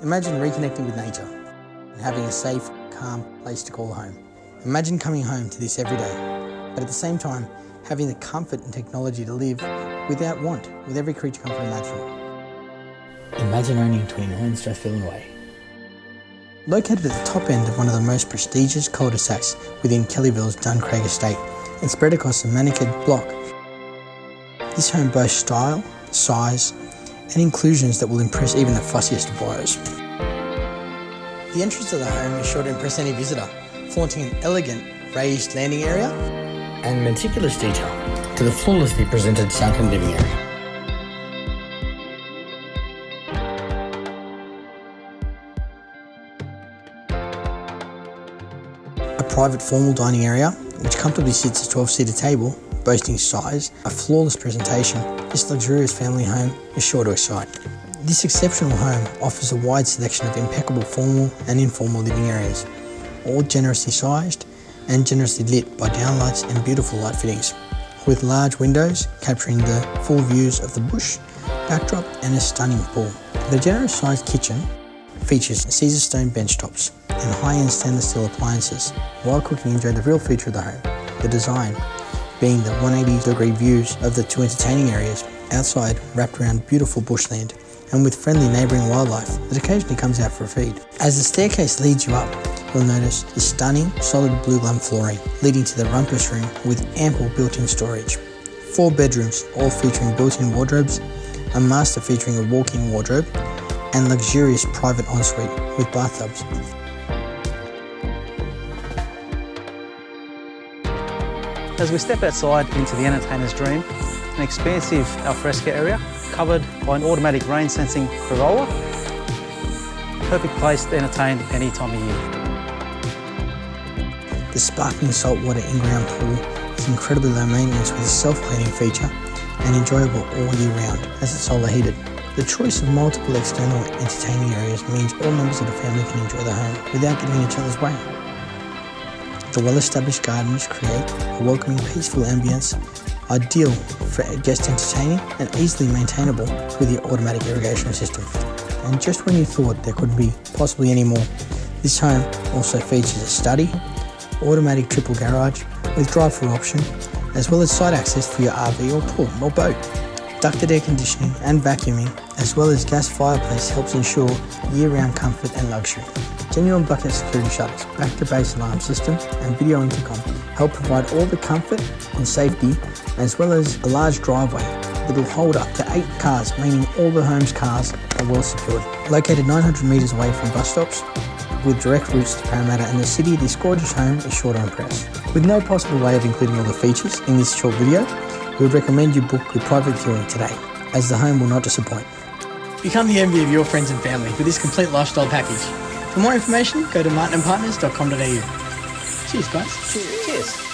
Imagine reconnecting with nature and having a safe, calm place to call home. Imagine coming home to this every day, but at the same time, having the comfort and technology to live without want, with every creature comfort imaginable. Imagine owning 29 strathfillan way. Located at the top end of one of the most prestigious cul-de-sacs within Kellyville's Duncraig estate and spread across a manicured block, this home boasts style, size and inclusions that will impress even the fussiest of buyers. The entrance to the home is sure to impress any visitor, flaunting an elegant raised landing area and meticulous detail to the flawlessly presented sunken living area. A private formal dining area, which comfortably sits a 12-seater table, boasting size, a flawless presentation, this luxurious family home is sure to excite. This exceptional home offers a wide selection of impeccable formal and informal living areas, all generously sized and generously lit by downlights and beautiful light fittings, with large windows capturing the full views of the bush, backdrop and a stunning pool. The generous sized kitchen features Caesar stone bench tops and high-end stainless steel appliances. While cooking, enjoy the real feature of the home, the design, being the 180-degree views of the two entertaining areas outside, wrapped around beautiful bushland and with friendly neighbouring wildlife that occasionally comes out for a feed. As the staircase leads you up, you'll notice the stunning solid blue lum flooring leading to the rumpus room with ample built-in storage. 4 bedrooms, all featuring built-in wardrobes, a master featuring a walk-in wardrobe and luxurious private ensuite with bathtubs. As we step outside into the entertainer's dream, an expansive alfresco area covered by an automatic rain sensing pergola, perfect place to entertain any time of year. The sparkling saltwater in-ground pool is incredibly low maintenance with a self-cleaning feature and enjoyable all year round as it's solar heated. The choice of multiple external entertaining areas means all members of the family can enjoy the home without getting in each other's way. The well-established gardens create a welcoming, peaceful ambience, ideal for guest entertaining and easily maintainable with the automatic irrigation system. And just when you thought there couldn't be possibly any more, this home also features a study, automatic triple garage with drive-through option, as well as side access for your RV or pool or boat. Ducted air conditioning and vacuuming, as well as gas fireplace, helps ensure year-round comfort and luxury. Genuine bucket security shutters, back-to-base alarm system and video intercom help provide all the comfort and safety, as well as a large driveway that will hold up to 8 cars, meaning all the home's cars are well secured. Located 900 metres away from bus stops, with direct routes to Parramatta and the city, this gorgeous home is sure to impress. With no possible way of including all the features in this short video, we would recommend you book with private viewing today, as the home will not disappoint. Become the envy of your friends and family with this complete lifestyle package. For more information, go to martinandpartners.com.au. Cheers, guys. Cheers.